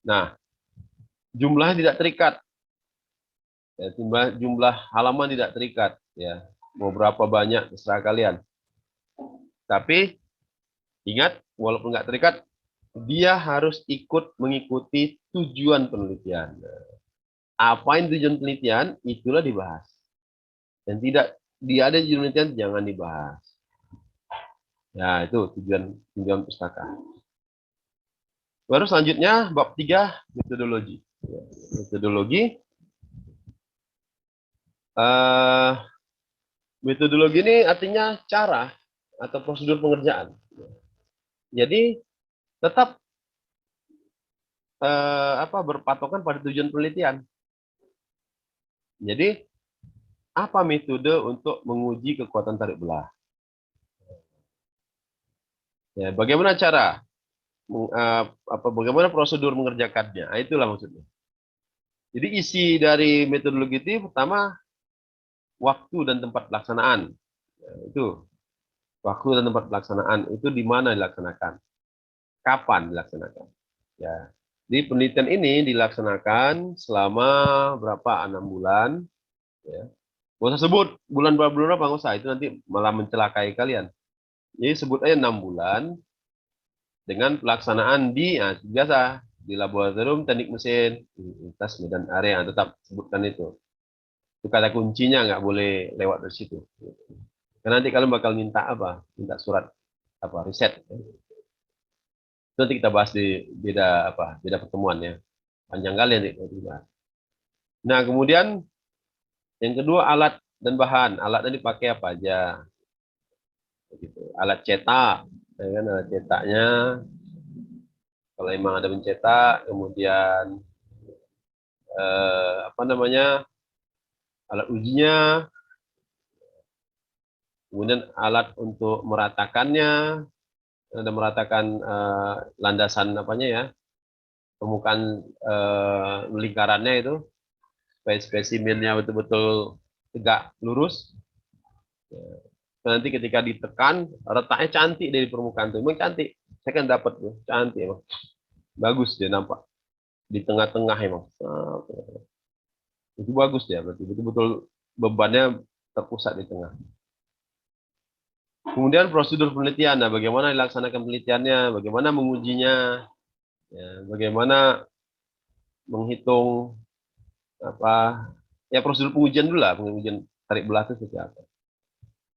Nah, jumlahnya tidak terikat. Ya, jumlah halaman tidak terikat. Ya, mau berapa banyak terserah kalian. Tapi ingat, walaupun nggak terikat, dia harus ikut mengikuti tujuan penelitian. Apa yang tujuan penelitian, itulah dibahas. Dan tidak dia ada tujuan penelitian, jangan dibahas. Ya, itu tujuan pustaka. Baru selanjutnya bab 3 metodologi. Metodologi eh, metodologi ini artinya cara atau prosedur pengerjaan. Jadi tetap berpatokan pada tujuan penelitian. Jadi apa metode untuk menguji kekuatan tarik belah? Ya, bagaimana cara bagaimana prosedur mengerjakannya? Nah, itulah maksudnya. Jadi isi dari metodologi itu pertama waktu dan tempat pelaksanaan. Ya, itu waktu dan tempat pelaksanaan itu di mana dilaksanakan, kapan dilaksanakan. Ya, di penelitian ini dilaksanakan selama berapa 6 bulan. Ya. Gak usah sebut bulan berapa nggak usah, itu nanti malah mencelakai kalian. Jadi sebut aja 6 bulan dengan pelaksanaan di biasa di laboratorium teknik mesin, Universitas Medan Area, tetap sebutkan itu. Itu kata kuncinya, nggak boleh lewat dari situ. Karena nanti kalian bakal minta apa? Minta surat apa riset. Itu nanti kita bahas di beda pertemuan ya. Panjang kali nanti. Nah kemudian yang kedua alat dan bahan. Alatnya dipakai apa aja? Gitu. Alat cetak, ya kan, alat cetaknya. Kalau emang ada mencetak, kemudian apa namanya alat ujinya, kemudian alat untuk meratakannya, ada meratakan landasan apanya ya, permukaan lingkarannya itu, supaya spesimennya betul-betul tegak lurus. Nanti ketika ditekan, retaknya cantik dari permukaan itu, memang cantik. Saya kan dapat tuh, cantik emang, bagus dia nampak di tengah-tengah emang. Itu bagus ya, berarti betul-betul bebannya terpusat di tengah. Kemudian prosedur penelitian, nah bagaimana dilaksanakan penelitiannya, bagaimana mengujinya, ya, bagaimana menghitung apa ya prosedur pengujian dulu lah, pengujian tarik belah itu seperti apa.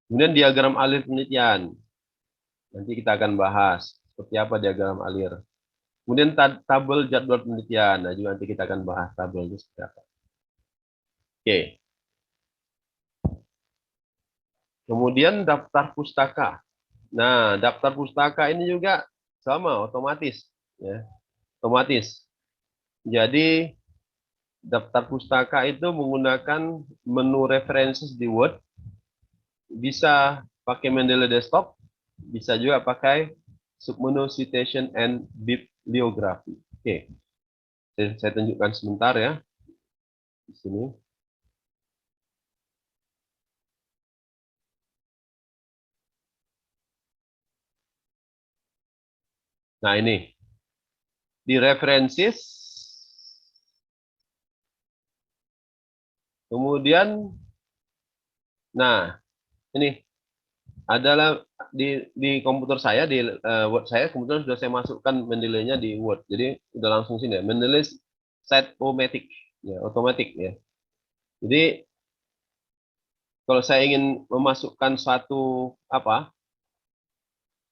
Kemudian diagram alir penelitian, nanti kita akan bahas seperti apa diagram alir. Kemudian tabel jadwal penelitian, nah juga nanti kita akan bahas tabel itu seperti apa. Oke, kemudian daftar pustaka. Nah, daftar pustaka ini juga sama, otomatis, ya, otomatis. Jadi daftar pustaka itu menggunakan menu references di Word, bisa pakai Mendeley Desktop, bisa juga pakai submenu citation and bibliography. Oke, saya tunjukkan sebentar ya di sini. Nah ini di references, kemudian, nah ini adalah di komputer saya di Word saya kemudian sudah saya masukkan Mendeley-nya di Word. Jadi udah langsung sini ya. Mendeley Set-O-Matic ya, otomatis ya. Jadi kalau saya ingin memasukkan satu apa?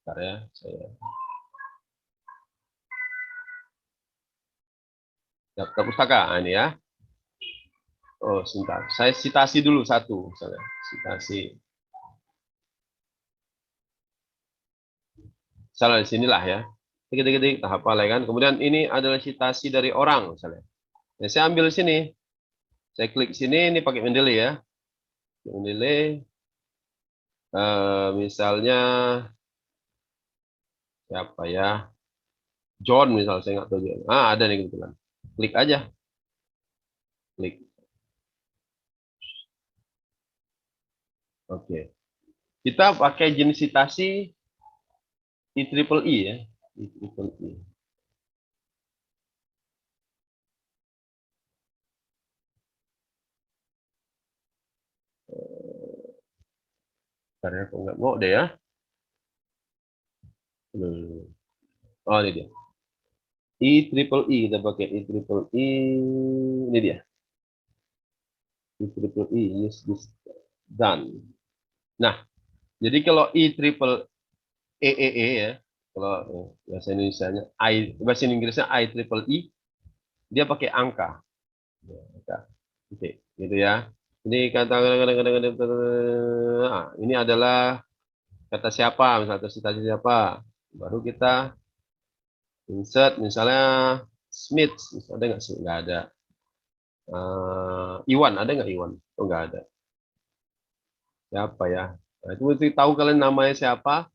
Bentar ya, saya daftar pustaka. Nah, ini ya. Oh, sebentar. Saya citasi dulu satu, misalnya. Citasi. Misalnya di sinilah ya. Dikit-dikit tahap apa kan. Kemudian ini adalah citasi dari orang misalnya. Nah, saya ambil sini. Saya klik sini, ini pakai Mendeley ya. Mendeley, misalnya siapa ya? John misalnya, saya nggak tahu juga. Ada nih kebetulan. Klik aja. Klik. Oke. Kita pakai jenis citasi IEEE ya. IEEE. Bentar ya, kok nggak mau deh ya. Oh, ini dia. I kita pakai I. Ini dia. I, use this, done. Nah, jadi kalau ya, kalau bahasa Indonesianya bahasa Inggrisnya I, dia pakai angka. Oke, gitu ya. Ini kata ini adalah kata siapa, misalnya kata siapa. Baru kita insert, misalnya Smith, ada nggak sih? Nggak ada. Iwan, ada nggak Iwan? Oh, nggak ada. Siapa ya? Nah, itu mesti tahu kalian namanya siapa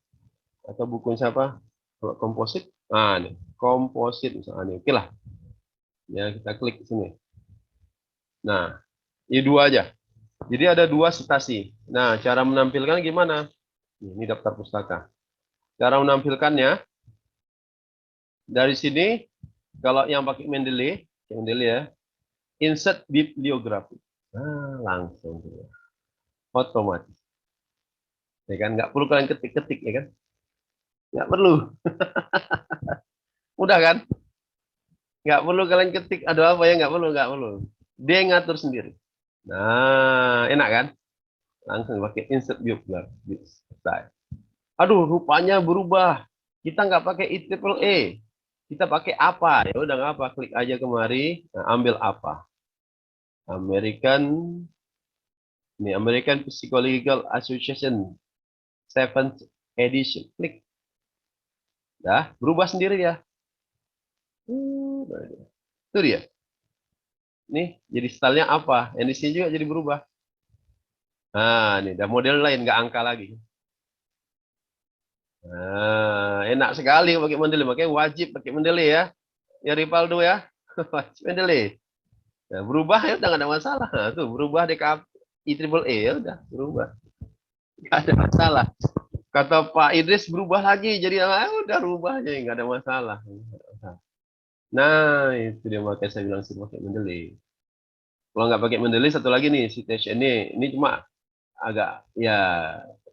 atau buku siapa. Kalau komposit, nih komposit misalnya nih. Oke lah, ya kita klik sini. Nah, ini dua aja. Jadi ada dua citasi. Nah, cara menampilkan gimana? Ini daftar pustaka. Cara menampilkannya dari sini, kalau yang pakai Mendeley ya, insert bibliografi. Nah, langsung otomatis. Ya kan, nggak perlu kalian ketik-ketik ya kan? Nggak perlu. Mudah kan? Nggak perlu kalian ketik. Ada apa ya? Nggak perlu. Dia ngatur sendiri. Nah, enak kan? Langsung pakai insert bibliografi. Aduh, rupanya berubah. Kita nggak pakai IEEE. Kita pakai apa? Ya udah nggak apa, klik aja kemari, nah, ambil apa? American Psychological Association 7th edition. Klik. Dah, berubah sendiri ya. Itu dia. Nih, jadi stylenya apa? Yang di sini juga jadi berubah. Nah, ini udah model lain, nggak angka lagi. Nah, enak sekali pakai Mendeley. Makanya wajib pakai Mendeley ya. Ya Rivaldo ya. Wajib Mendeley. Nah, berubah ya udah nggak ada masalah. Nah, tuh berubah DKP IEEE ya udah berubah. Nggak ada masalah. Kata Pak Idris berubah lagi jadi udah rubah aja nggak ada masalah. Nah, itu dia makanya saya bilang sih pakai Mendeley. Kalau nggak pakai Mendeley satu lagi nih citation ini cuma agak ya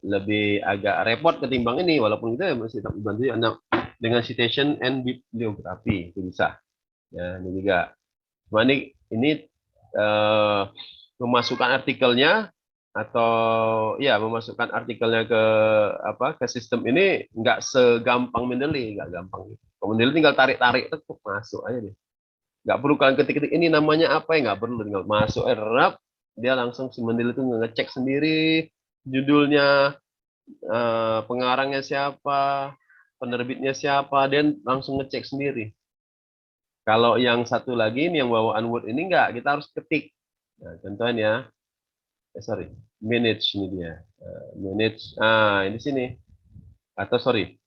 lebih agak repot ketimbang ini walaupun kita masih tak bantu anak dengan citation and bibliography itu bisa. Ya, ini juga. Cuma ini eh, memasukkan artikelnya atau ya memasukkan artikelnya ke ke sistem ini nggak segampang Mendeley, nggak gampang. Kalau Mendeley tinggal tarik-tarik tetap masuk aja deh. Nggak perlu kalian ketik-ketik ini namanya apa ya, nggak perlu, tinggal masuk rap dia langsung si Mendeley itu ngecek sendiri judulnya, pengarangnya siapa, penerbitnya siapa, dan langsung ngecek sendiri. Kalau yang satu lagi yang bawaan Word ini enggak, kita harus ketik. Nah, contohnya, sorry, manage ini dia. Manage, ini sini. Atau sorry,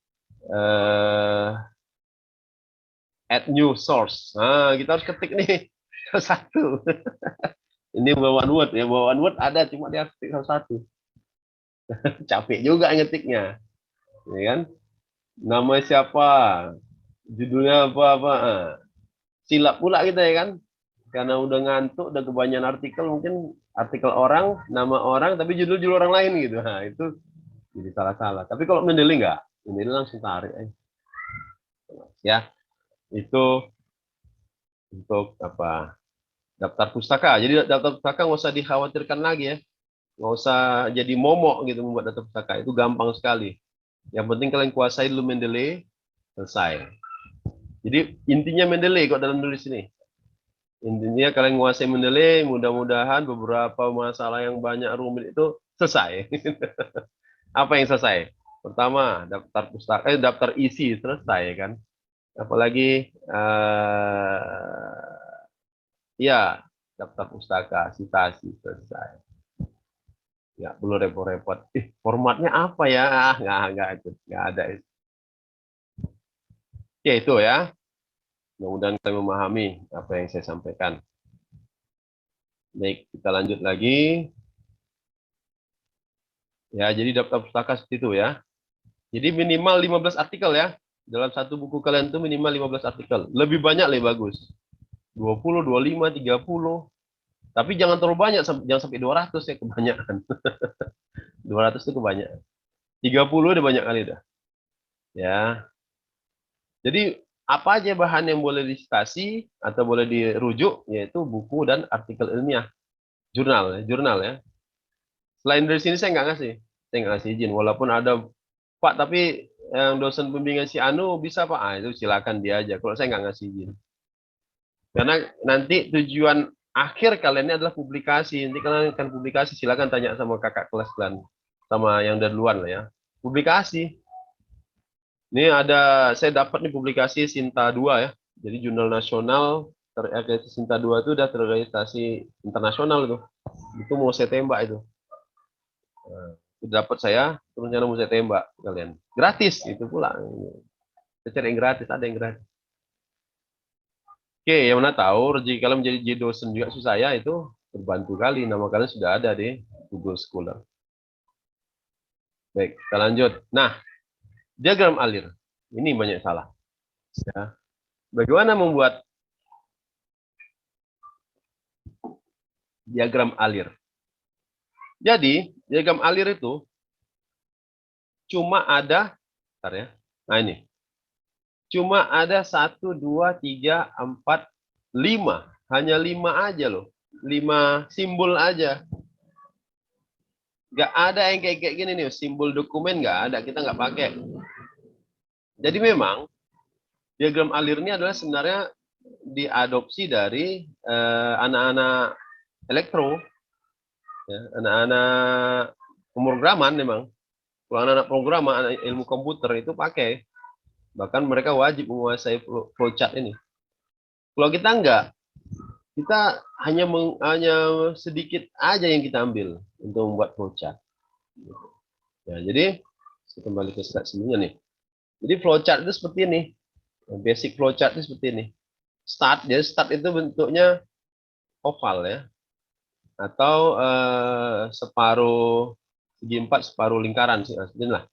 add new source. Nah, kita harus ketik nih satu. Ini bawaan Word ya, bawaan Word ada, cuma dia harus ketik satu. Capek juga ngetiknya, ya kan? Nama siapa, judulnya apa-apa. Silap pula kita ya kan? Karena udah ngantuk, udah kebanyakan artikel, mungkin artikel orang, nama orang, tapi judul-judul orang lain gitu. Nah, itu jadi salah-salah. Tapi kalau Mendeley enggak, Mendeley langsung tarik. Ya, itu untuk apa? Daftar pustaka. Jadi daftar pustaka nggak usah dikhawatirkan lagi ya. Nggak usah jadi momok gitu membuat daftar pustaka. Itu gampang sekali. Yang penting kalian kuasai dulu Mendeley, selesai. Jadi intinya Mendeley kok dalam tulis ini. Intinya kalian menguasai Mendeley, mudah-mudahan beberapa masalah yang banyak rumit itu selesai. Apa yang selesai? Pertama, daftar pustaka, daftar isi selesai kan. Apalagi ya daftar pustaka, citasi selesai. Ya perlu repot-repot. Formatnya apa ya? Nggak ada. Ya itu ya. Mudah-mudahan kalian memahami apa yang saya sampaikan. Baik, kita lanjut lagi. Ya, jadi daftar pustaka seperti itu ya. Jadi minimal 15 artikel ya. Dalam satu buku kalian itu minimal 15 artikel. Lebih banyak lebih bagus. 20, 25, 30. Tapi jangan terlalu banyak, jangan sampai 200 ya, kebanyakan. 200 itu kebanyakan. 30 udah banyak kali dah. Ya. Jadi apa aja bahan yang boleh disitasi atau boleh dirujuk, yaitu buku dan artikel ilmiah, jurnal ya. Selain dari sini saya nggak ngasih izin. Walaupun ada Pak, tapi yang dosen pembimbing si Anu bisa Pak, itu silakan dia aja. Kalau saya nggak ngasih izin, karena nanti tujuan akhir kalian ini adalah publikasi. Nanti kalian akan publikasi, silakan tanya sama kakak kelas kalian, sama yang duluan lah ya. Publikasi. Ini saya dapat nih publikasi Sinta 2 ya. Jadi jurnal nasional terregistrasi Sinta 2 itu udah terregistrasi internasional itu. Itu mau saya tembak itu. Nah, itu dapat saya, terus rencana mau saya tembak kalian. Gratis itu pula. Saya cari yang gratis, ada yang gratis. Oke, yang mana tahu rezeki kalian menjadi jadi dosen juga susah ya, itu terbantu kali. Nama kalian sudah ada di Google Scholar. Baik, kita lanjut. Nah, diagram alir. Ini banyak salah. Ya. Bagaimana membuat diagram alir? Jadi, diagram alir itu cuma ada, bentar ya. Nah ini, cuma ada 1, 2, 3, 4, 5. Hanya 5 aja loh. 5 simbol aja. Nggak ada yang kayak gini nih, simbol dokumen nggak ada, kita nggak pakai. Jadi memang diagram alir ini adalah sebenarnya diadopsi dari anak-anak elektro, ya, anak-anak pemrograman memang. Kalau anak-anak pemrograman, anak ilmu komputer itu pakai. Bahkan mereka wajib menguasai flowchart ini. Kalau kita enggak, kita hanya sedikit aja yang kita ambil untuk membuat flowchart. Ya, jadi kembali ke slide sebelumnya nih. Jadi flowchart itu seperti ini. Basic flowchart itu seperti ini. Jadi start itu bentuknya oval ya, atau separuh segi 4 separuh lingkaran sih lah.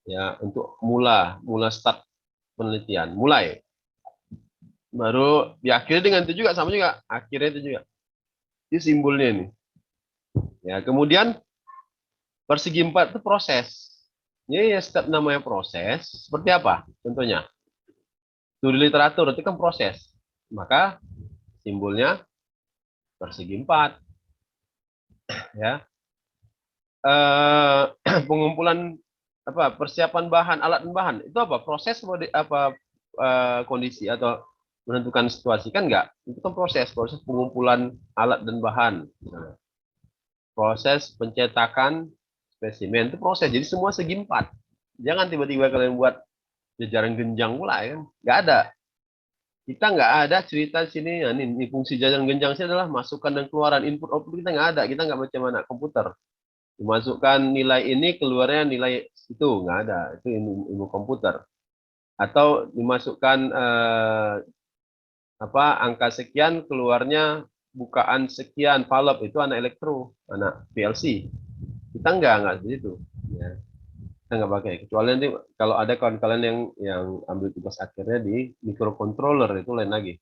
Ya, untuk mula start penelitian, mulai. Baru diakhiri dengan itu juga, sama juga, akhirnya itu juga. Ini simbolnya ini. Ya, kemudian persegi 4 itu proses. Ini ya step namanya proses. Seperti apa? Contohnya, studi literatur itu kan proses. Maka simbolnya persegi 4. Ya. Pengumpulan persiapan bahan, alat dan bahan. Itu apa? Proses kondisi atau menentukan situasi kan enggak? Itu kan proses pengumpulan alat dan bahan. Proses pencetakan spesimen itu proses. Jadi semua segi 4. Jangan tiba-tiba kalian buat jajaran genjang pula kan. Nggak ada. Kita nggak ada cerita sini. Ya, ini fungsi jajaran genjang sih adalah masukan dan keluaran, input output kita nggak ada. Kita nggak macam anak komputer. Dimasukkan nilai ini, keluarnya nilai itu nggak ada. Itu ilmu komputer. Atau dimasukkan angka sekian, keluarnya bukaan sekian, valop itu anak elektro, anak PLC. Kita nggak seperti itu. Ya. Kita nggak pakai. Kecuali nanti kalau ada kawan kalian yang ambil tugas akhirnya di microcontroller, itu lain lagi.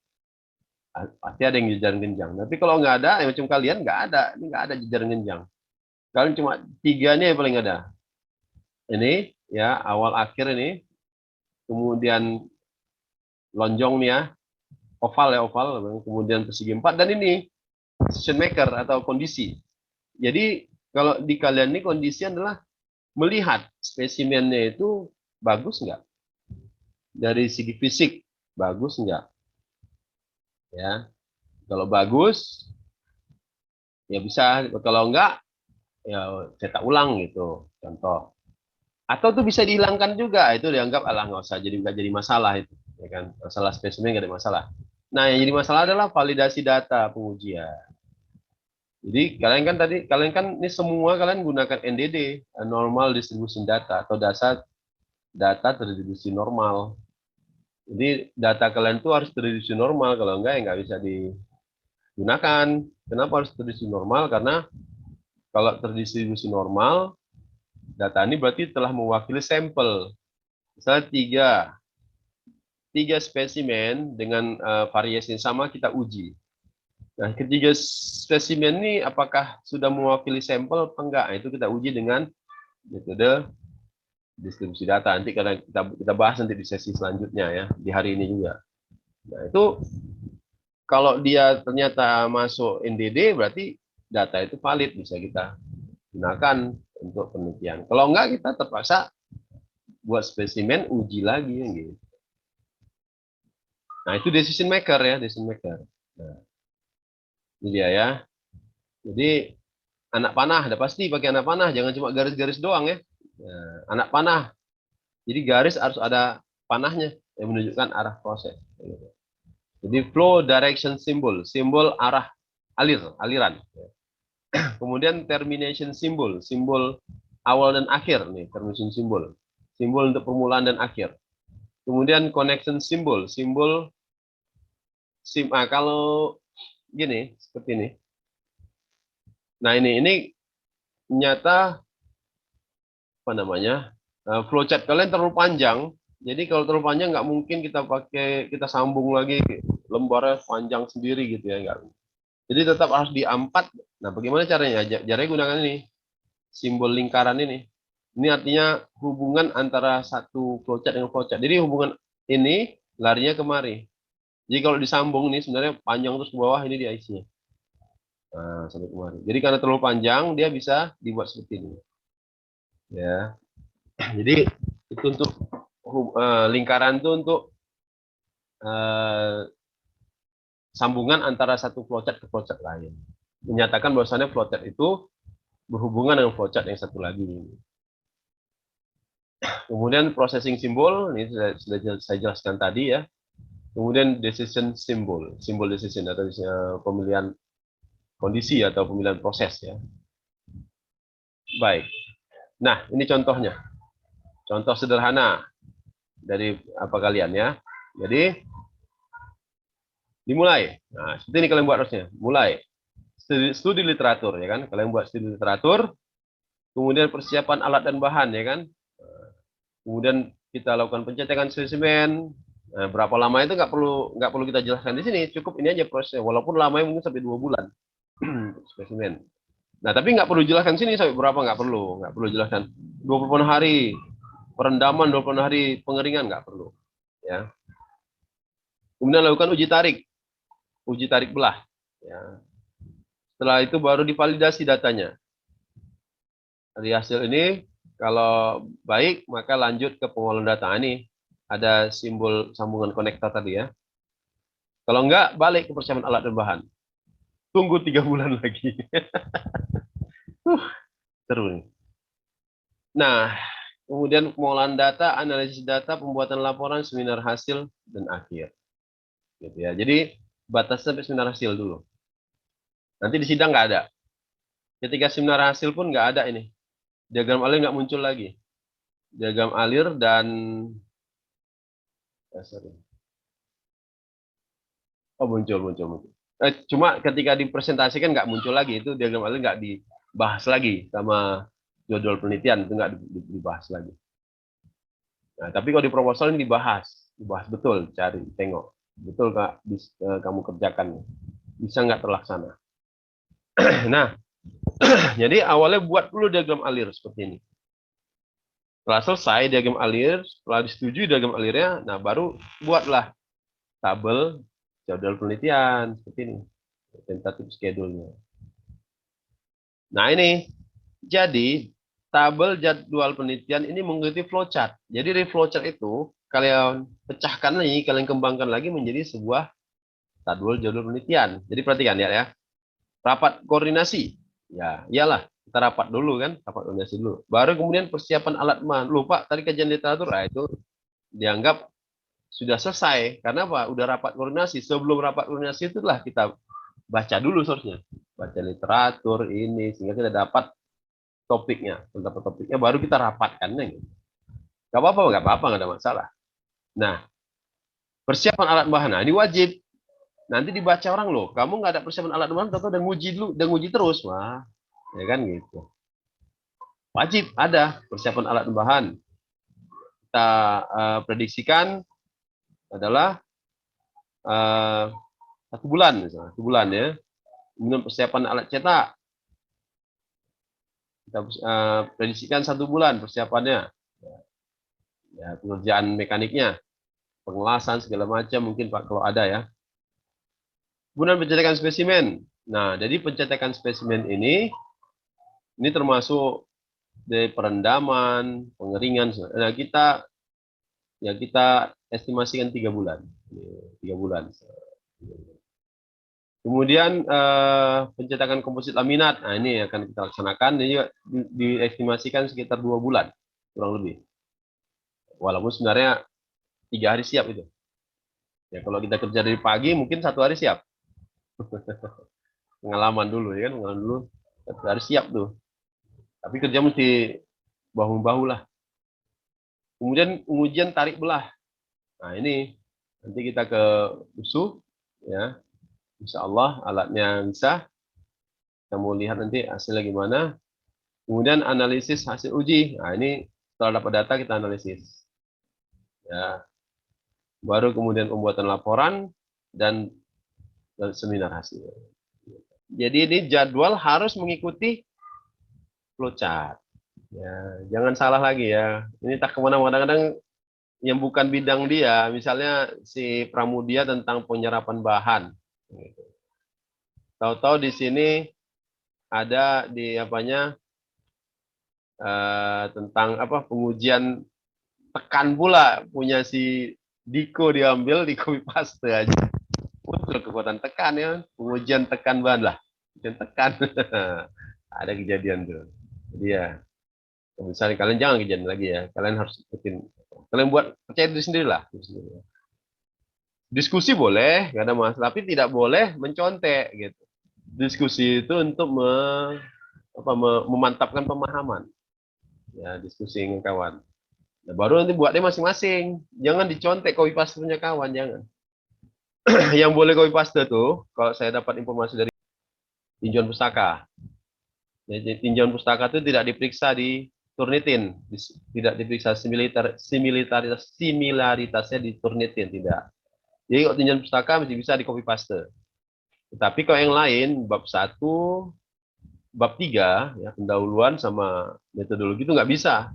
Pasti ada yang jajaran genjang. Tapi kalau nggak ada, yang macam kalian nggak ada. Ini nggak ada jajaran genjang. Kalian cuma 3 nya yang paling ada. Ini ya awal akhir ini. Kemudian lonjong nih ya. Oval ya oval. Kemudian persegi 4. Dan ini decision maker atau kondisi. Jadi kalau di kalian ini kondisi adalah melihat spesimennya itu bagus nggak? Dari segi fisik, bagus nggak? Ya, kalau bagus, ya bisa. Kalau enggak, ya cetak ulang gitu. Contoh. Atau tuh bisa dihilangkan juga. Itu dianggap nggak usah, jadi nggak jadi masalah itu. Ya kan? Masalah spesimen nggak ada masalah. Nah, yang jadi masalah adalah validasi data pengujian. Jadi kalian kan ini semua kalian gunakan NDD, normal distribution data, atau data terdistribusi normal. Jadi data kalian tuh harus terdistribusi normal, kalau enggak ya nggak bisa digunakan. Kenapa harus terdistribusi normal? Karena kalau terdistribusi normal, data ini berarti telah mewakili sampel. Misalnya tiga spesimen dengan variasi yang sama kita uji. Nah, ketiga spesimen ini apakah sudah mewakili sampel apa enggak? Itu kita uji dengan metode distribusi data. Nanti karena kita bahas nanti di sesi selanjutnya ya, di hari ini juga. Nah, itu kalau dia ternyata masuk NDD berarti data itu valid, bisa kita gunakan untuk penelitian. Kalau enggak kita terpaksa buat spesimen uji lagi gitu. Nah, itu decision maker ya, decision maker. Nah, ini dia ya. Jadi anak panah, ada pasti pakai anak panah, jangan cuma garis-garis doang ya. Nah, anak panah. Jadi garis harus ada panahnya yang menunjukkan arah proses. Jadi flow direction symbol, simbol arah aliran. Kemudian termination symbol, simbol awal dan akhir nih, termination symbol. Simbol untuk permulaan dan akhir. Kemudian connection symbol, simbol kalau gini, seperti ini. Nah, ini nyata apa namanya? Flowchart kalian terlalu panjang. Jadi kalau terlalu panjang nggak mungkin kita sambung lagi lembarnya panjang sendiri gitu ya, nggak. Jadi tetap harus di A4. Nah, bagaimana caranya? Caranya gunakan ini, simbol lingkaran ini. Ini artinya hubungan antara satu flowchart dengan flowchart. Jadi hubungan ini larinya kemari. Jadi kalau disambung nih sebenarnya panjang terus ke bawah, ini dia isinya. Nah, sampai kemari. Jadi karena terlalu panjang, dia bisa dibuat seperti ini. Ya. Jadi itu untuk lingkaran itu untuk sambungan antara satu flowchart ke flowchart lain. Menyatakan bahwasannya flowchart itu berhubungan dengan flowchart yang satu lagi. Kemudian processing simbol, ini sudah saya jelaskan tadi ya. Kemudian decision simbol, simbol decision atau pemilihan kondisi atau pemilihan proses ya. Baik. Nah, ini contohnya. Contoh sederhana dari apa kalian ya. Jadi dimulai. Nah, seperti ini kalian buat harusnya. Mulai. Studi literatur ya kan. Kalian buat studi literatur. Kemudian persiapan alat dan bahan ya kan. Kemudian kita lakukan pencetakan spesimen. Nah, berapa lama itu nggak perlu kita jelaskan di sini. Cukup ini aja prosesnya. Walaupun lamanya mungkin sampai 2 bulan spesimen. Nah, tapi nggak perlu jelaskan sini sampai berapa, nggak perlu jelaskan 28 hari perendaman, 28 hari pengeringan, nggak perlu ya. Kemudian lakukan uji tarik belah ya. Setelah itu baru divalidasi datanya. Dari hasil ini kalau baik maka lanjut ke pengolahan data. Ini ada simbol sambungan konektor tadi ya. Kalau enggak, balik ke persiapan alat dan bahan. Tunggu 3 bulan lagi. Seru nih. Nah, kemudian pengolahan data, analisis data, pembuatan laporan, seminar hasil, dan akhir. Gitu ya. Jadi batas sampai seminar hasil dulu. Nanti di sidang nggak ada. Ketika seminar hasil pun nggak ada ini. Diagram alir nggak muncul lagi. Diagram alir dan muncul. Cuma ketika dipresentasikan nggak muncul lagi, itu diagram alir nggak dibahas lagi sama judul penelitian, itu nggak dibahas lagi. Nah, tapi kalau di proposal ini dibahas betul, cari, tengok, betul nggak kamu kerjakan, bisa nggak terlaksana. Nah, jadi awalnya buat dulu diagram alir seperti ini. Setelah selesai diagram alir, setelah disetujui diagram alirnya, nah baru buatlah tabel jadwal penelitian seperti ini, tentatif schedule-nya. Nah ini, jadi tabel jadwal penelitian ini mengikuti flowchart. Jadi dari flowchart itu kalian pecahkan lagi, kalian kembangkan lagi menjadi sebuah tabel jadwal penelitian. Jadi perhatikan ya, rapat koordinasi. Ya, iyalah kita rapat dulu kan, rapat koordinasi dulu. Baru kemudian persiapan alat bahan. Lupa tadi kajian literatur, itu dianggap sudah selesai. Karena apa? Udah rapat koordinasi. Sebelum rapat koordinasi itulah kita baca dulu source-nya. Baca literatur ini sehingga kita dapat topiknya. Dapat topiknya baru kita rapatkan gitu. Gak apa-apa, nggak ada masalah. Nah, persiapan alat bahan. Nah, ini wajib. Nanti dibaca orang loh. Kamu nggak ada persiapan alat bahan, atau udah nguji dulu, udah nguji terus, wah, ya kan gitu. Wajib ada persiapan alat bahan. Kita prediksikan adalah 1 bulan misalnya, 1 bulan ya. Kemudian persiapan alat cetak. Kita prediksikan 1 bulan persiapannya. Ya, pengerjaan mekaniknya, pengelasan segala macam mungkin Pak kalau ada ya. Kemudian pencetakan spesimen. Nah, jadi pencetakan spesimen ini termasuk dari perendaman, pengeringan. Nah, kita estimasikan 3 bulan. 3 bulan. Kemudian pencetakan komposit laminat. Nah, ini akan kita laksanakan. Ini diestimasikan sekitar 2 bulan kurang lebih. Walaupun sebenarnya 3 hari siap itu. Ya kalau kita kerja dari pagi mungkin 1 hari siap. Pengalaman dulu ya kan, pengalaman dulu 1 hari siap tuh. Tapi kerja mesti bahu-bahu lah. Kemudian pengujian tarik belah. Nah ini nanti kita ke USU ya. Insya Allah alatnya bisa. Kita mau lihat nanti hasilnya gimana. Kemudian analisis hasil uji. Nah ini setelah dapat data kita analisis. Ya. Baru kemudian pembuatan laporan dan seminar hasil. Jadi ini jadwal harus mengikuti flowchart. Ya, jangan salah lagi ya. Ini tak kemana-mana, kadang yang bukan bidang dia, misalnya si Pramudia tentang penyerapan bahan. Tahu-tahu di sini ada di apanya tentang apa pengujian tekan pula punya si Diko diambil di copy paste aja. Muncul kekuatan tekan ya, pengujian tekan bahan lah. Pengujian tekan. Ada kejadian tuh. Jadi ya, misalnya kalian jangan kejadian lagi ya. Kalian harus ikutin. Kalian buat percaya diri sendiri lah. Diskusi boleh, nggak ada masalah. Tapi tidak boleh mencontek gitu. Diskusi itu untuk memantapkan pemahaman. Ya, diskusi dengan kawan. Nah, baru nanti buat dia masing-masing. Jangan dicontek copy paste punya kawan, jangan. Yang boleh copy paste tuh, kalau saya dapat informasi dari tinjauan pustaka. Jadi tinjauan pustaka itu tidak diperiksa di Turnitin, tidak diperiksa similaritasnya di Turnitin, tidak. Jadi kalau tinjauan pustaka masih bisa di copy paste. Tetapi kalau yang lain, bab 1, bab 3, ya, pendahuluan sama metodologi itu nggak bisa.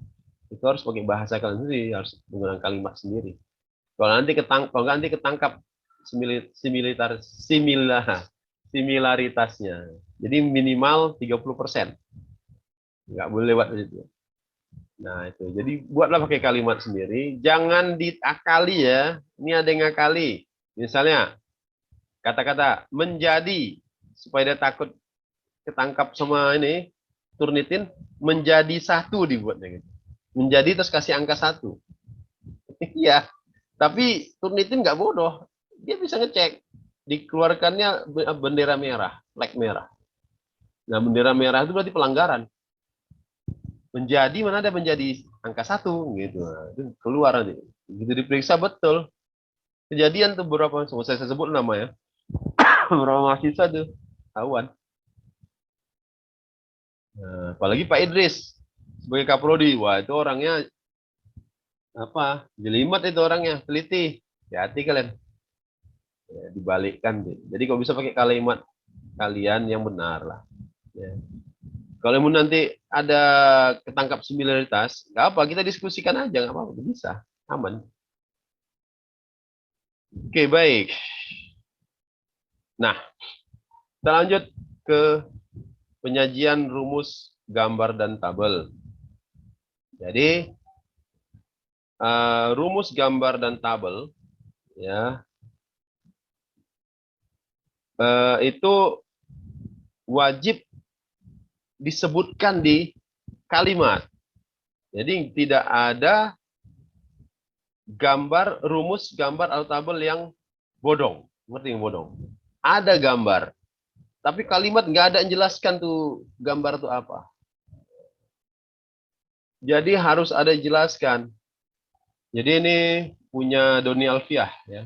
Itu harus pakai bahasa kalian sendiri, harus menggunakan kalimat sendiri. Kalau nanti ketangkap similaritasnya. Jadi minimal 30%. Nggak boleh lewat itu. Nah, itu. Jadi buatlah pakai kalimat sendiri. Jangan diakali ya. Ini ada yang ngakali. Misalnya, kata-kata menjadi. Supaya dia takut ketangkap sama ini, Turnitin, menjadi 1 dibuatnya. Gitu. Menjadi terus kasih angka 1. Iya. Tapi Turnitin nggak bodoh. Dia bisa ngecek. Dikeluarkannya bendera merah, flag merah. Nah, bendera merah itu berarti pelanggaran. Menjadi mana ada menjadi angka 1 gitu. Nah, itu keluar nanti. Begitu diperiksa betul. Kejadian tuh beberapa, saya sebut nama ya. Beberapa mahasiswa tuh tahuan. Nah, apalagi Pak Idris sebagai Kaprodi, wah itu orangnya apa? Jelimet itu orangnya, teliti. Hati-hati kalian. Ya, dibalikkan. Jadi kalau bisa pakai kalimat kalian yang benar lah. Ya. Kalau nanti ada ketangkap similaritas, nggak apa, kita diskusikan aja, nggak apa-apa, bisa, aman. Oke, baik. Nah, kita lanjut ke penyajian rumus gambar dan tabel. Jadi, rumus gambar dan tabel, ya, itu wajib disebutkan di kalimat. Jadi tidak ada gambar, rumus, gambar atau tabel yang bodong. Ngerti yang bodong? Ada gambar. Tapi kalimat nggak ada yang jelaskan tuh gambar itu apa. Jadi harus ada yang jelaskan. Jadi ini punya Doni Alfiah. Ya.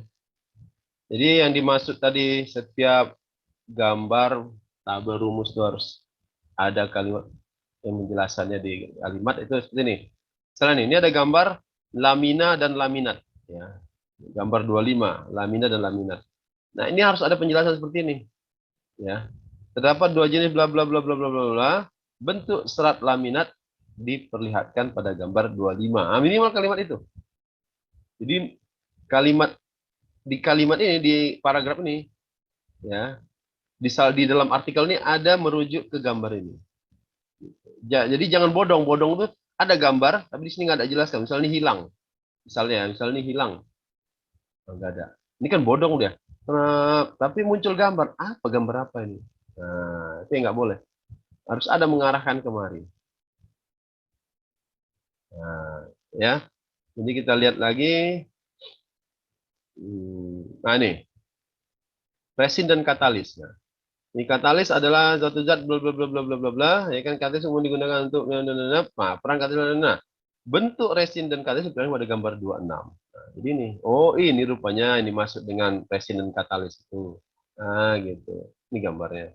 Jadi yang dimaksud tadi setiap gambar, tabel, rumus itu harus ada kalimat yang menjelaskannya di kalimat itu seperti ini. Misalnya ini ada gambar lamina dan laminat. Ya. Gambar 25, lamina dan laminat. Nah ini harus ada penjelasan seperti ini. Ya. Terdapat dua jenis bla bla bla bla bla bla bla. Bentuk serat laminat diperlihatkan pada gambar 25. Ah, minimal kalimat itu. Jadi kalimat kalimat ini di paragraf ini ya, di dalam artikel ini ada merujuk ke gambar ini. Jadi jangan bodong. Bodong itu ada gambar tapi di sini nggak ada jelaskan. Misalnya ini hilang. Misalnya ini hilang. Nggak ada. Ini kan bodong dia. Tapi muncul gambar. Apa gambar apa ini? Nah, itu nggak boleh. Harus ada mengarahkan kemari. Nah, ya. Jadi kita lihat lagi. Nah, ini resin dan katalis. Nah, ini katalis adalah suatu zat bla bla bla bla bla bla bla. Ya kan katalis umum digunakan untuk perang katalis. Nah, bentuk resin dan katalis sebenarnya pada gambar 26. Nah, jadi ini. Oh, ini rupanya ini masuk dengan resin dan katalis itu. Nah, gitu. Ini gambarnya.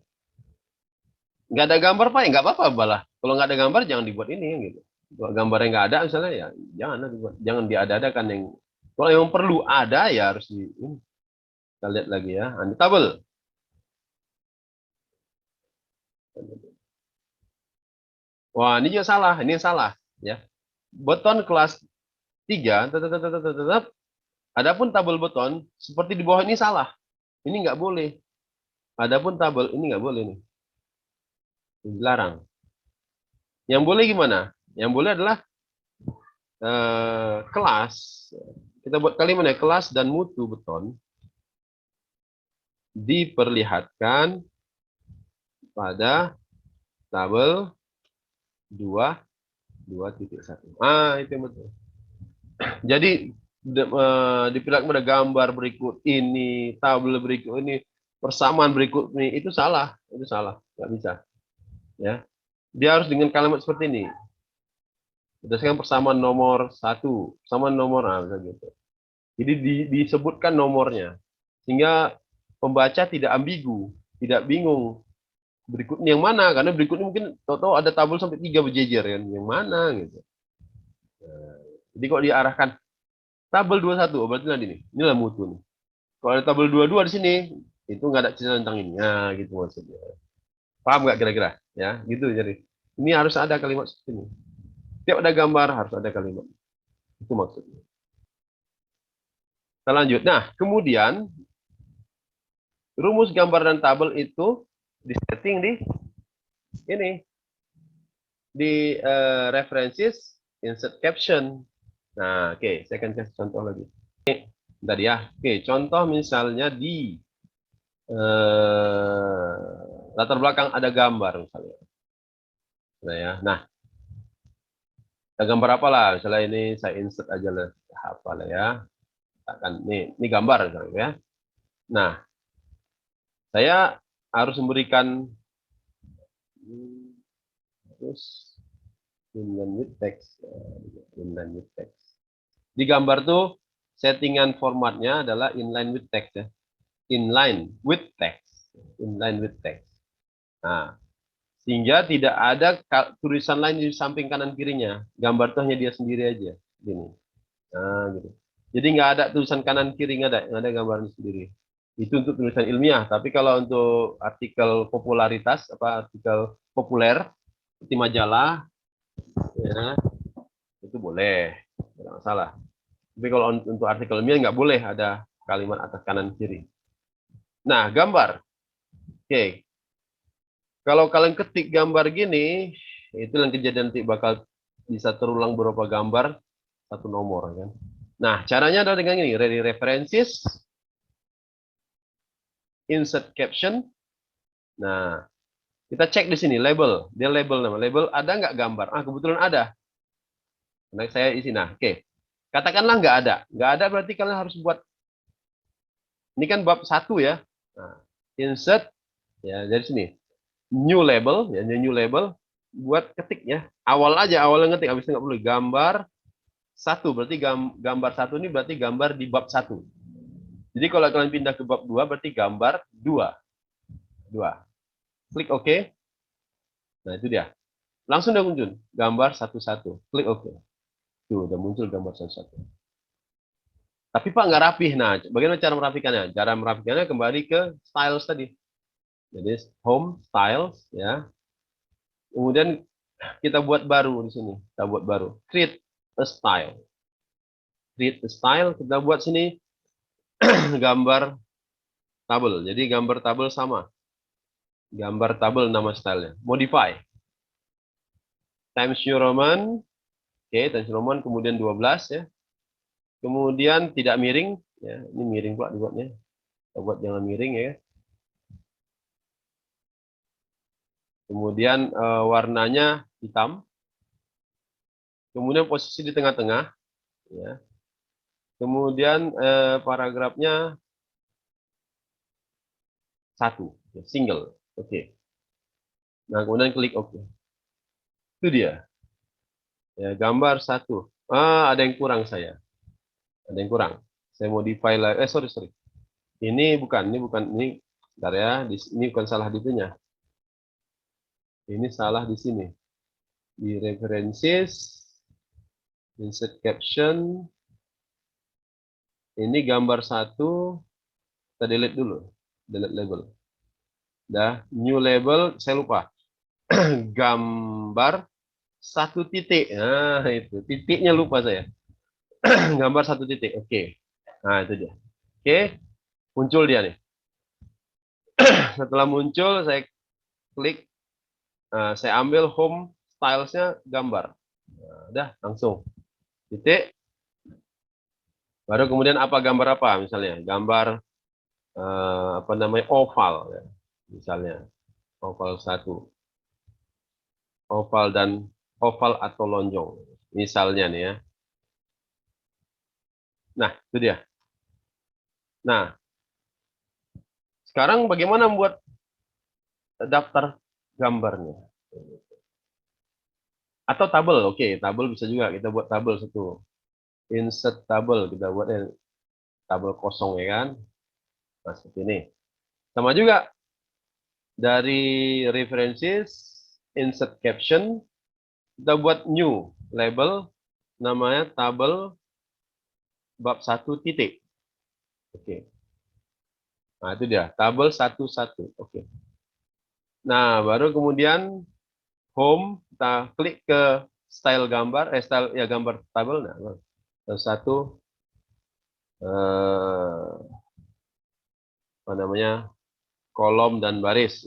Nggak ada gambar Pak, ya nggak apa-apa malah. Kalau nggak ada gambar jangan dibuat ini gitu. Kalau gambarnya nggak ada misalnya ya jangan dibuat, jangan diada-adakan yang kalau yang perlu ada ya harus di ini. Kita lihat lagi ya, ini tabel. Wah, ini juga salah, ini yang salah ya. Beton kelas 3, tetap. Adapun tabel beton seperti di bawah ini salah. Ini nggak boleh. Adapun tabel ini nggak boleh nih. Dilarang. Yang boleh gimana? Yang boleh adalah kelas. Kita buat kalimat ya, kelas dan mutu beton diperlihatkan pada tabel 2.1. Itu yang betul. Jadi diperlihatkan pada gambar berikut ini, tabel berikut ini, persamaan berikut ini, itu salah. Itu salah. Nggak bisa. Ya. Dia harus dengan kalimat seperti ini. Berdasarkan persamaan nomor 1, persamaan nomor gitu. Jadi disebutkan nomornya. Sehingga pembaca tidak ambigu, tidak bingung. Berikutnya yang mana? Karena berikutnya mungkin tahu-tahu ada tabel sampai 3 berjejer kan. Yang mana gitu. Nah, jadi kalau diarahkan tabel 21, oh, berarti nanti nih. Inilah mutu nih. Kalau ada tabel 22 di sini, itu nggak ada cerita tentang ini. Nah, gitu maksudnya. Paham nggak kira-kira? Ya, gitu jadi. Ini harus ada kalimat seperti ini. Tiap ada gambar harus ada kalimat. Itu maksudnya. Kita lanjut. Nah, kemudian rumus gambar dan tabel itu disetting di ini di references insert caption. Nah, oke, saya akan kasih contoh lagi. Tadi ya. Oke, contoh misalnya di latar belakang ada gambar misalnya. Nah, ya. Nah, ada gambar apa lah? Misalnya ini saya insert aja lah. Apa lah ya? Akan ini gambar misalnya ya. Nah, saya harus memberikan terus inline with text. Inline with text. Di gambar tuh settingan formatnya adalah inline with text ya. Inline with text. Inline with text. Nah, sehingga tidak ada tulisan lain di samping kanan kirinya. Gambar tuh hanya dia sendiri aja. Gini. Nah, gitu. Jadi nggak ada tulisan kanan kiri, nggak ada gambarnya sendiri. Itu untuk tulisan ilmiah. Tapi kalau untuk artikel popularitas, apa artikel populer seperti majalah, ya, itu boleh, tidak masalah. Tapi kalau untuk artikel ilmiah nggak boleh ada kalimat atas kanan kiri. Nah, gambar. Oke. Kalau kalian ketik gambar gini, itu yang kejadian nanti bakal bisa terulang beberapa gambar satu nomor kan. Nah, caranya adalah dengan ini, ready references, insert caption. Nah, kita cek di sini label, dia label nama label ada nggak gambar? Kebetulan ada. Nah, saya isi. Nah, oke. Katakanlah nggak ada berarti kalian harus buat. Ini kan bab 1 ya. Nah, insert ya dari sini. New label, ya new label. Buat ketik ya. Awalnya ngetik, habis itu nggak perlu gambar 1 berarti gambar 1 ini berarti gambar di bab 1. Jadi kalau kalian pindah ke bab 2 berarti gambar 2. Klik OK. Nah, itu dia. Langsung udah muncul gambar 1-1. Klik OK. Tuh, udah muncul gambar 1-1. Tapi Pak nggak rapih. Nah, bagaimana cara merapikannya? Cara merapikannya kembali ke styles tadi. Jadi home styles ya. Kemudian kita buat baru di sini. Kita buat baru. Create a style. Create a style. Kita buat sini gambar tabel. Jadi gambar tabel sama. Gambar tabel nama stylenya. Modify. Times New Roman. Oke, Times New Roman kemudian 12 ya. Kemudian tidak miring. Ya, ini miring pula dibuatnya. Kita buat jangan miring ya. Kemudian warnanya hitam. Kemudian posisi di tengah-tengah. Ya. Kemudian paragrafnya satu, ya, single. Oke. Nah, kemudian klik OK. Itu dia. Ya, gambar satu. Ada yang kurang saya. Ada yang kurang. Saya modify lagi. Sorry. Ini bukan. Ini, bentar ya. Ini bukan salah di itunya. Ini salah di sini. Di references, insert caption. Ini gambar satu. Kita delete dulu. Delete label. Dah, new label. Saya lupa. Gambar satu titik. Nah, itu. Titiknya lupa saya. Gambar satu titik. Oke. Nah, itu dia. Oke. Muncul dia nih. Setelah muncul, saya klik. Saya ambil home stylesnya gambar. Nah, udah, langsung. Titik. Baru kemudian apa gambar apa? Misalnya gambar apa namanya oval. Ya. Misalnya oval satu. Oval dan oval atau lonjong. Misalnya nih ya. Nah, itu dia. Nah, sekarang bagaimana membuat daftar gambarnya? Atau tabel, oke, tabel bisa juga kita buat tabel satu. Insert tabel kita buat tabel kosong ya kan. Nah, seperti ini. Sama juga dari references, insert caption, kita buat new label namanya tabel bab 1 titik. Oke. Nah, itu dia, tabel 11. Oke. Nah, baru kemudian home, kita klik ke style gambar, style ya gambar tabel. Nah, satu apa namanya kolom dan baris.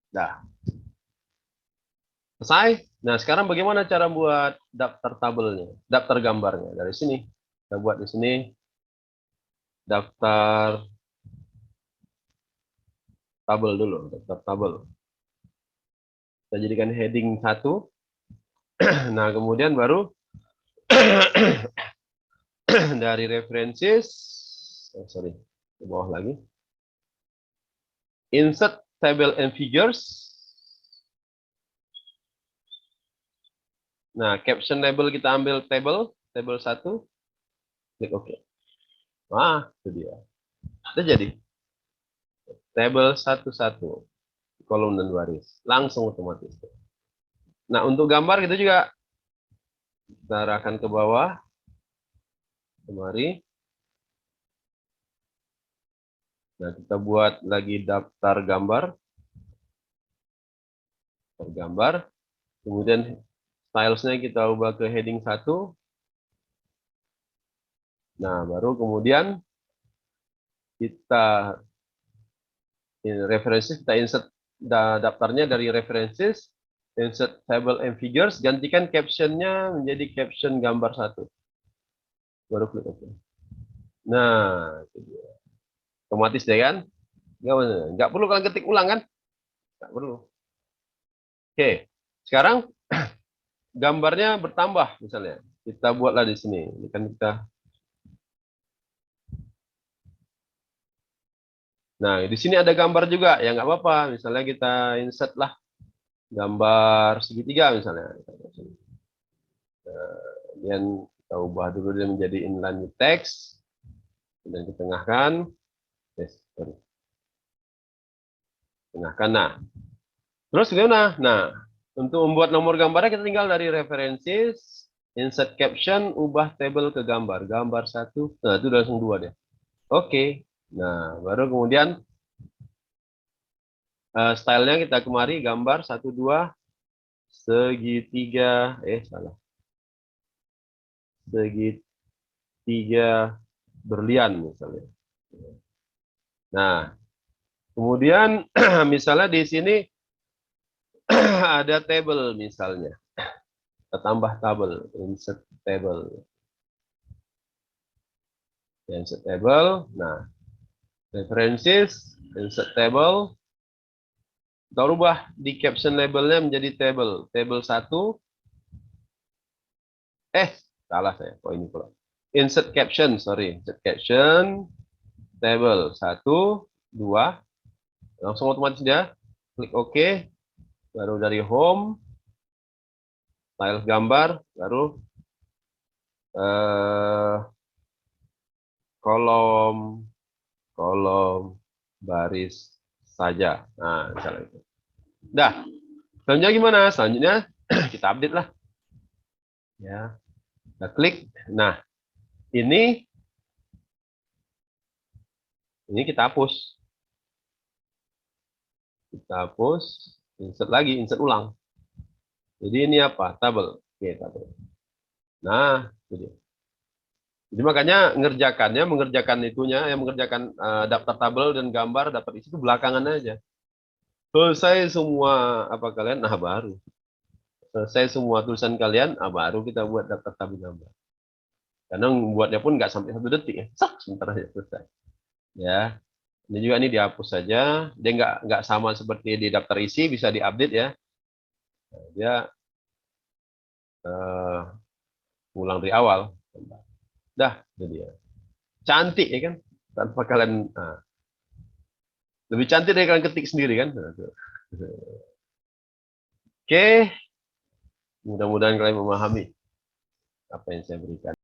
Nah, selesai. Nah, sekarang bagaimana cara buat daftar tabelnya, daftar gambarnya? Dari sini, kita buat di sini daftar tabel dulu, daftar tabel. Kita jadikan heading 1. Nah, kemudian baru dari references, sorry, ke bawah lagi. Insert table and figures. Nah, caption label kita ambil table 1. Klik OK. Wah, itu dia. Itu jadi table 1 kolom dan baris. Langsung otomatis. Nah, untuk gambar kita juga kita arahkan ke bawah. Kemari. Nah, kita buat lagi daftar gambar. Gambar. Kemudian stylesnya kita ubah ke heading 1. Nah, baru kemudian kita references, kita insert daftarnya dari references, insert table and figures, gantikan captionnya menjadi caption gambar 1. Baru klik OK. Nah, itu dia. Otomatis deh kan? Nggak perlu kalian ketik ulang kan? Nggak perlu. Oke, sekarang gambarnya bertambah misalnya. Kita buatlah di sini. Ini kan kita. Nah, di sini ada gambar juga. Ya nggak apa-apa. Misalnya kita insert lah gambar segitiga misalnya. Kemudian kita ubah dulu dia menjadi inline with text. Dan ditengahkan. Yes, sorry. Tengahkan. Nah, terus gimana? Nah, untuk membuat nomor gambarnya kita tinggal dari references, insert caption, ubah table ke gambar. Gambar 1. Nah, itu langsung 2 deh. Oke. Nah, baru kemudian Stylenya kita kemari gambar 1 2 segitiga, salah, segitiga berlian misalnya. Nah, kemudian misalnya di sini ada table misalnya. Kita tambah tabel, insert table. Insert table. Nah, references, insert table. Kita rubah di caption labelnya menjadi table. Table 1. Salah saya. Oh, ini pula. Insert caption, sorry. Insert caption. Table 1, 2. Langsung otomatis dia. Klik OK. Baru dari home. Style gambar. Baru kolom, baris saja. Nah, misalnya itu. Dah. Selanjutnya gimana? Selanjutnya kita update lah. Ya. Kita klik. Nah, ini kita hapus. Kita hapus, insert lagi, insert ulang. Jadi ini apa? Tabel. Oke, tabel. Nah, itu dia. Jadi makanya mengerjakan itunya, yang mengerjakan daftar tabel dan gambar, dapat isi itu belakangan aja. Selesai semua apa kalian, nah baru. Selesai semua tulisan kalian, baru kita buat daftar tabel gambar. Karena buatnya pun nggak sampai 1 detik ya, sebentar aja selesai. Ya, ini juga ini dihapus saja. Dia nggak sama seperti di daftar isi, bisa diupdate ya. Dia ulang dari awal. Dah, itu dia. Cantik ya kan? Tanpa kalian lebih cantik dari kalian ketik sendiri kan? Oke, mudah-mudahan kalian memahami apa yang saya berikan.